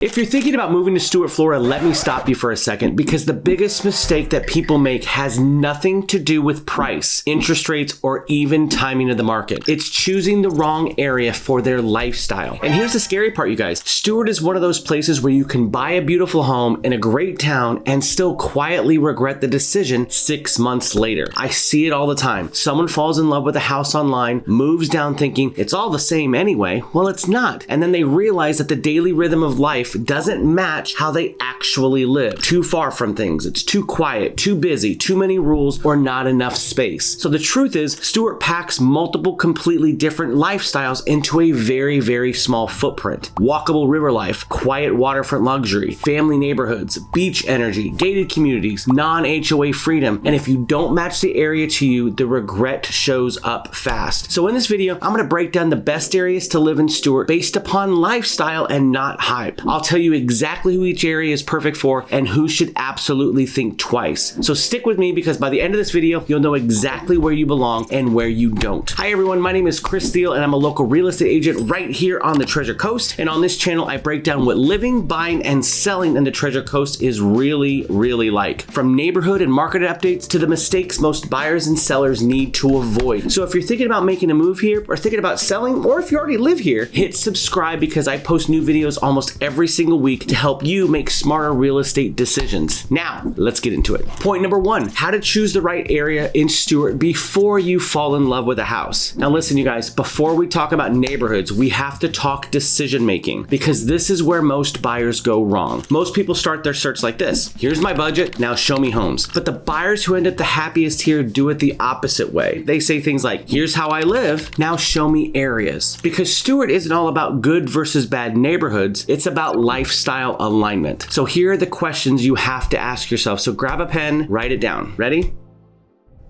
If you're thinking about moving to Stuart, Florida, let me stop you for a second, because the biggest mistake that people make has nothing to do with price, interest rates, or even timing of the market. It's choosing the wrong area for their lifestyle. And here's the scary part, you guys. Stuart is one of those places where you can buy a beautiful home in a great town and still quietly regret the decision 6 months later. I see it all the time. Someone falls in love with a house online, moves down thinking it's all the same anyway. Well, it's not. And then they realize that the daily rhythm of life doesn't match how they actually live. Too far from things. It's too quiet, too busy, too many rules, or not enough space. So the truth is, Stuart packs multiple completely different lifestyles into a very, very small footprint. Walkable river life, quiet waterfront luxury, family neighborhoods, beach energy, gated communities, non-HOA freedom. And if you don't match the area to you, the regret shows up fast. So in this video, I'm going to break down the best areas to live in Stuart based upon lifestyle and not hype. I'll tell you exactly who each area is perfect for and who should absolutely think twice. So stick with me, because by the end of this video, you'll know exactly where you belong and where you don't. Hi everyone, my name is Thiel and I'm a local real estate agent right here on the Treasure Coast. And on this channel, I break down what living, buying, and selling in the Treasure Coast is really, really like. From neighborhood and market updates to the mistakes most buyers and sellers need to avoid. So if you're thinking about making a move here, or thinking about selling, or if you already live here, hit subscribe, because I post new videos almost every single week to help you make smarter real estate decisions. Now, let's get into it. Point number one, how to choose the right area in Stuart before you fall in love with a house. Now listen, you guys, before we talk about neighborhoods, we have to talk decision making, because this is where most buyers go wrong. Most people start their search like this. Here's my budget, now show me homes. But the buyers who end up the happiest here do it the opposite way. They say things like, here's how I live, now show me areas. Because Stuart isn't all about good versus bad neighborhoods, it's about lifestyle alignment. So here are the questions you have to ask yourself. So grab a pen, write it down. Ready?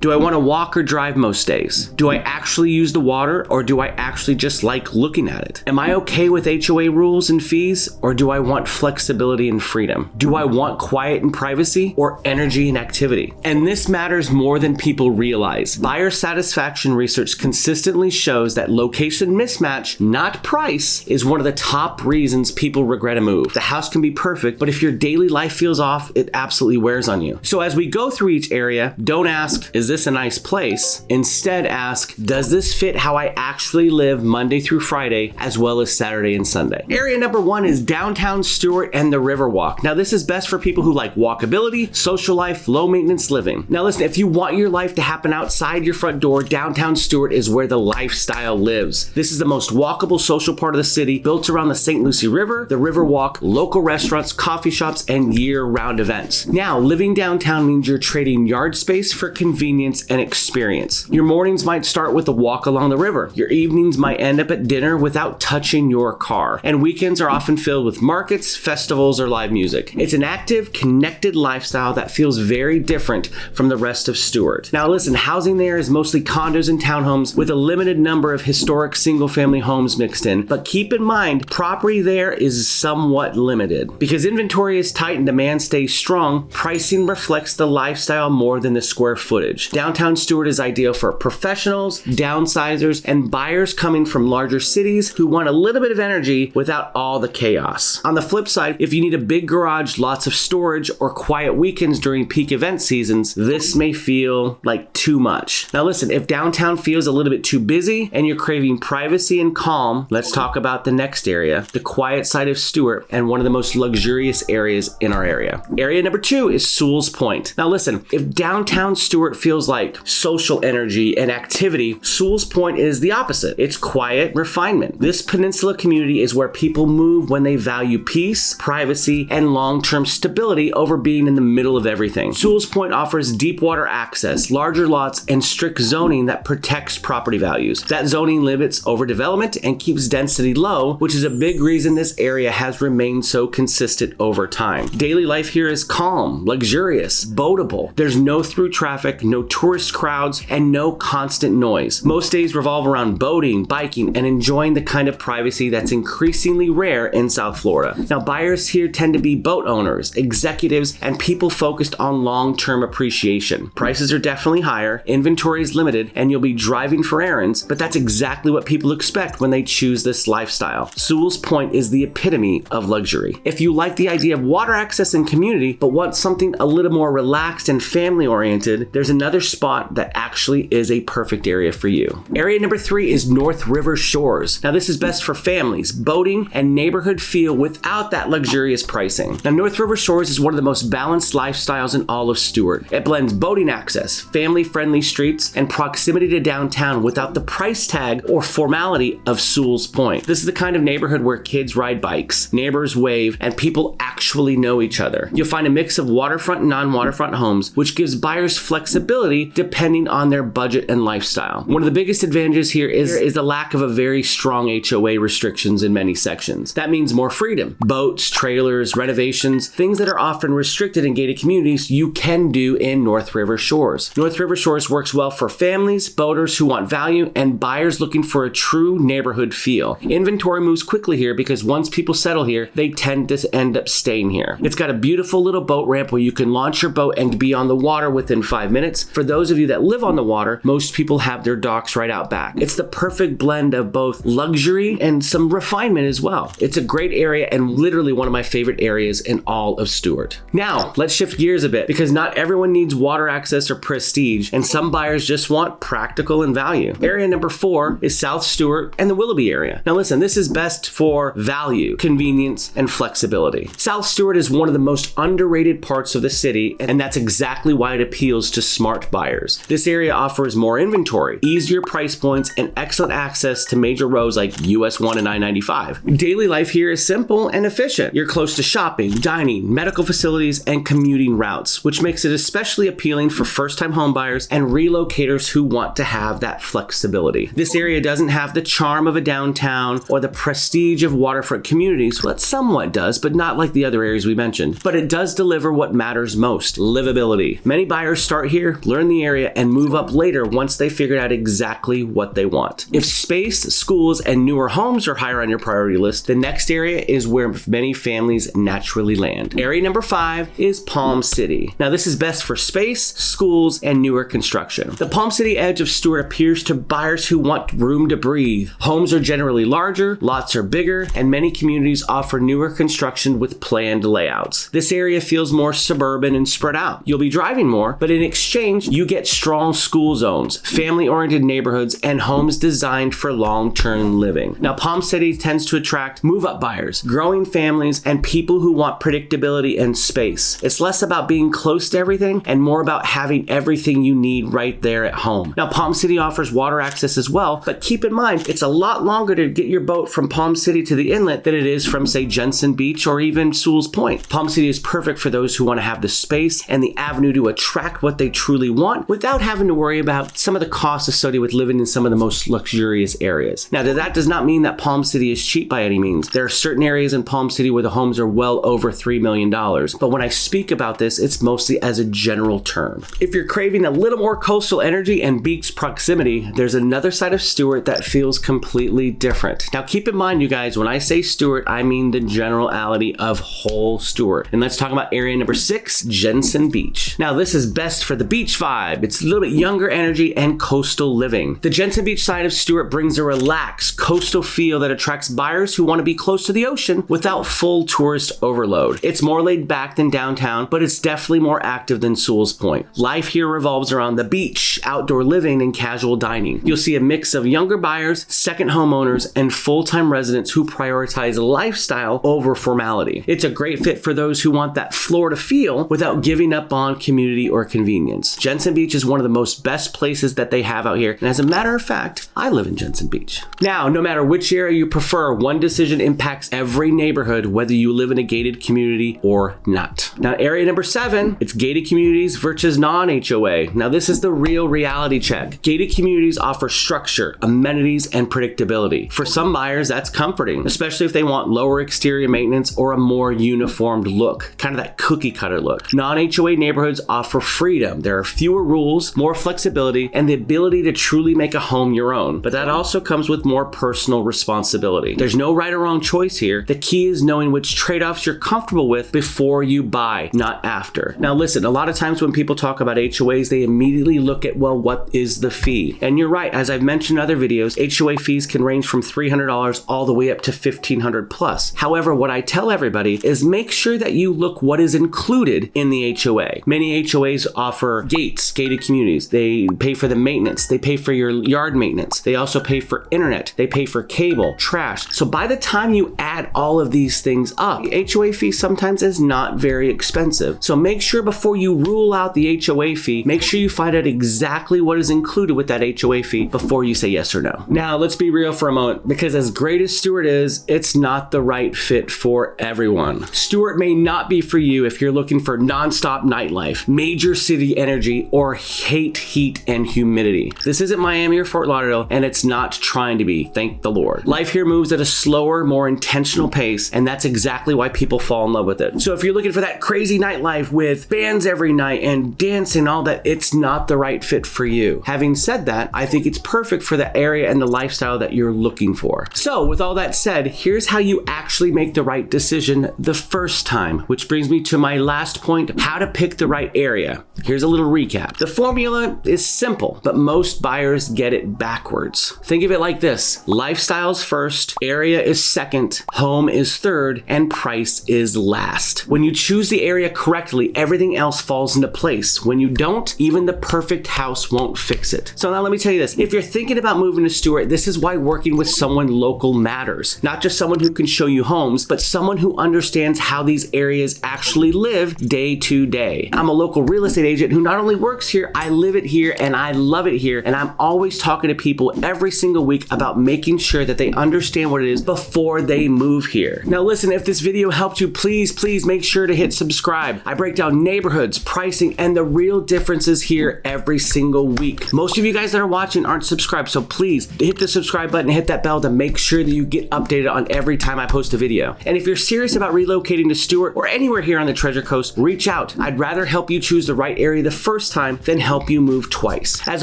Do I want to walk or drive most days? Do I actually use the water, or do I actually just like looking at it? Am I okay with HOA rules and fees, or do I want flexibility and freedom? Do I want quiet and privacy, or energy and activity? And this matters more than people realize. Buyer satisfaction research consistently shows that location mismatch, not price, is one of the top reasons people regret a move. The house can be perfect, but if your daily life feels off, it absolutely wears on you. So as we go through each area, don't ask, is this a nice place? Instead ask, does this fit how I actually live Monday through Friday, as well as Saturday and Sunday? Area number one is downtown Stuart and the Riverwalk. Now this is best for people who like walkability, social life, low maintenance living. Now listen, if you want your life to happen outside your front door, downtown Stuart is where the lifestyle lives. This is the most walkable social part of the city, built around the St. Lucie River, the Riverwalk, local restaurants, coffee shops, and year-round events. Now, living downtown means you're trading yard space for convenience and experience. Your mornings might start with a walk along the river. Your evenings might end up at dinner without touching your car. And weekends are often filled with markets, festivals, or live music. It's an active, connected lifestyle that feels very different from the rest of Stuart. Now listen, housing there is mostly condos and townhomes with a limited number of historic single-family homes mixed in. But keep in mind, property there is somewhat limited. Because inventory is tight and demand stays strong, pricing reflects the lifestyle more than the square footage. Downtown Stuart is ideal for professionals, downsizers, and buyers coming from larger cities who want a little bit of energy without all the chaos. On the flip side, if you need a big garage, lots of storage, or quiet weekends during peak event seasons, this may feel like too much. Now listen, if downtown feels a little bit too busy and you're craving privacy and calm, let's talk about the next area, the quiet side of Stuart, and one of the most luxurious areas in our area. Area number two is Sewell's Point. Now listen, if downtown Stuart feels like social energy and activity, Sewell's Point is the opposite. It's quiet refinement. This peninsula community is where people move when they value peace, privacy, and long-term stability over being in the middle of everything. Sewell's Point offers deep water access, larger lots, and strict zoning that protects property values. That zoning limits overdevelopment and keeps density low, which is a big reason this area has remained so consistent over time. Daily life here is calm, luxurious, boatable. There's no through traffic, no tourist crowds, and no constant noise. Most days revolve around boating, biking, and enjoying the kind of privacy that's increasingly rare in South Florida. Now, buyers here tend to be boat owners, executives, and people focused on long-term appreciation. Prices are definitely higher, inventory is limited, and you'll be driving for errands, but that's exactly what people expect when they choose this lifestyle. Sewell's Point is the epitome of luxury. If you like the idea of water access and community, but want something a little more relaxed and family-oriented, there's another spot that actually is a perfect area for you. Area number 3 is North River Shores. Now, this is best for families, boating, and neighborhood feel without that luxurious pricing. Now, North River Shores is one of the most balanced lifestyles in all of Stuart. It blends boating access, family-friendly streets, and proximity to downtown without the price tag or formality of Sewell's Point. This is the kind of neighborhood where kids ride bikes, neighbors wave, and people actually know each other. You'll find a mix of waterfront and non-waterfront homes, which gives buyers flexibility depending on their budget and lifestyle. One of the biggest advantages here is the lack of a very strong HOA restrictions in many sections. That means more freedom. Boats, trailers, renovations, things that are often restricted in gated communities, you can do in North River Shores. North River Shores works well for families, boaters who want value, and buyers looking for a true neighborhood feel. Inventory moves quickly here because once people settle here, they tend to end up staying here. It's got a beautiful little boat ramp where you can launch your boat and be on the water within 5 minutes. For those of you that live on the water, most people have their docks right out back. It's the perfect blend of both luxury and some refinement as well. It's a great area and literally one of my favorite areas in all of Stuart. Now, let's shift gears a bit because not everyone needs water access or prestige, and some buyers just want practical and value. Area number 4 is South Stuart and the Willoughby area. Now listen, this is best for value, convenience, and flexibility. South Stuart is one of the most underrated parts of the city, and that's exactly why it appeals to smart buyers. This area offers more inventory, easier price points, and excellent access to major roads like US 1 and I-95. Daily life here is simple and efficient. You're close to shopping, dining, medical facilities, and commuting routes, which makes it especially appealing for first-time homebuyers and relocators who want to have that flexibility. This area doesn't have the charm of a downtown or the prestige of waterfront communities. Well, it somewhat does, but not like the other areas we mentioned. But it does deliver what matters most, livability. Many buyers start here, learn the area, and move up later once they figured out exactly what they want. If space, schools, and newer homes are higher on your priority list, the next area is where many families naturally land. Area number 5 is Palm City. Now, this is best for space, schools, and newer construction. The Palm City edge of Stuart appears to buyers who want room to breathe. Homes are generally larger, lots are bigger, and many communities offer newer construction with planned layouts. This area feels more suburban and spread out. You'll be driving more, but in exchange, you get strong school zones, family-oriented neighborhoods, and homes designed for long-term living. Now, Palm City tends to attract move-up buyers, growing families, and people who want predictability and space. It's less about being close to everything and more about having everything you need right there at home. Now, Palm City offers water access as well, but keep in mind, it's a lot longer to get your boat from Palm City to the inlet than it is from, say, Jensen Beach or even Sewell's Point. Palm City is perfect for those who want to have the space and the avenue to attract what they truly want without having to worry about some of the costs associated with living in some of the most luxurious areas. Now, that does not mean that Palm City is cheap by any means. There are certain areas in Palm City where the homes are well over $3 million, but when I speak about this, it's mostly as a general term. If you're craving a little more coastal energy and beach proximity, there's another side of Stuart that feels completely different. Now, keep in mind, you guys, when I say Stuart, I mean the generality of whole Stuart. And let's talk about area number 6, Jensen Beach. Now, this is best for the beach vibe. It's a little bit younger energy and coastal living. The Jensen Beach side of Stuart brings a relaxed coastal feel that attracts buyers who want to be close to the ocean without full tourist overload. It's more laid back than downtown, but it's definitely more active than Sewell's Point. Life here revolves around the beach, outdoor living, and casual dining. You'll see a mix of younger buyers, second homeowners, and full-time residents who prioritize lifestyle over formality. It's a great fit for those who want that Florida feel without giving up on community or convenience. Jensen Beach is one of the most best places that they have out here, and as a matter of fact, I live in Jensen Beach. Now, no matter which area you prefer, one decision impacts every neighborhood, whether you live in a gated community or not. Now, area number 7, it's gated communities versus non-HOA. Now, this is the real reality check. Gated communities offer structure, amenities, and predictability. For some buyers, that's comforting, especially if they want lower exterior maintenance or a more uniformed look, kind of that cookie cutter look. Non-HOA neighborhoods offer freedom. There are fewer rules, more flexibility, and the ability to truly make a home your own. But that also comes with more personal responsibility. There's no right or wrong choice here. The key is knowing which trade-offs you're comfortable with before you buy, not after. Now listen, a lot of times when people talk about HOAs, they immediately look at, well, what is the fee? And you're right, as I've mentioned in other videos, HOA fees can range from $300 all the way up to $1,500 plus. However, what I tell everybody is make sure that you look what is included in the HOA. Many HOAs offer gates, gated communities. They pay for the maintenance. They pay for your yard maintenance. They also pay for internet. They pay for cable, trash. So by the time you add all of these things up, the HOA fee sometimes is not very expensive. So make sure before you rule out the HOA fee, make sure you find out exactly what is included with that HOA fee before you say yes or no. Now, let's be real for a moment, because as great as Stuart is, it's not the right fit for everyone. Stuart may not be for you if you're looking for nonstop nightlife, major city energy, or hate heat and humidity. This isn't Miami or Fort Lauderdale, and it's not trying to be, thank the Lord. Life here moves at a slower, more intentional pace, and that's exactly why people fall in love with it. So if you're looking for that crazy nightlife with bands every night and dancing, all that, it's not the right fit for you. Having said that, I think it's perfect for the area and the lifestyle that you're looking for. So with all that said, here's how you actually make the right decision the first time, which brings me to my last point, how to pick the right area. Here's a little recap. The formula is simple, but most buyers get it backwards. Think of it like this: lifestyle's first, area is second, home is third, and price is last. When you choose the area correctly, everything else falls into place. When you don't, even the perfect house won't fix it. So now let me tell you this. If you're thinking about moving to Stuart, this is why working with someone local matters. Not just someone who can show you homes, but someone who understands how these areas actually live day to day. I'm a local real estate agent who not only works here, I live it here and I love it here. And I'm always talking to people every single week about making sure that they understand what it is before they move here. Now listen, if this video helped you, please make sure to hit subscribe. I break down neighborhoods, pricing, and the real differences here every single week. Most of you guys that are watching aren't subscribed, so please hit the subscribe button and hit that bell to make sure that you get updated on every time I post a video. And if you're serious about relocating to Stuart or anywhere here on the Treasure Coast, reach out. I'd rather help you choose the right area the first time than help you move twice. As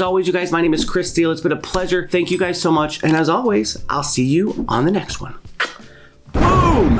always, you guys, my name is Chris Thiel. It's been a pleasure. Thank you guys so much. And as always, I'll see you on the next one. Boom!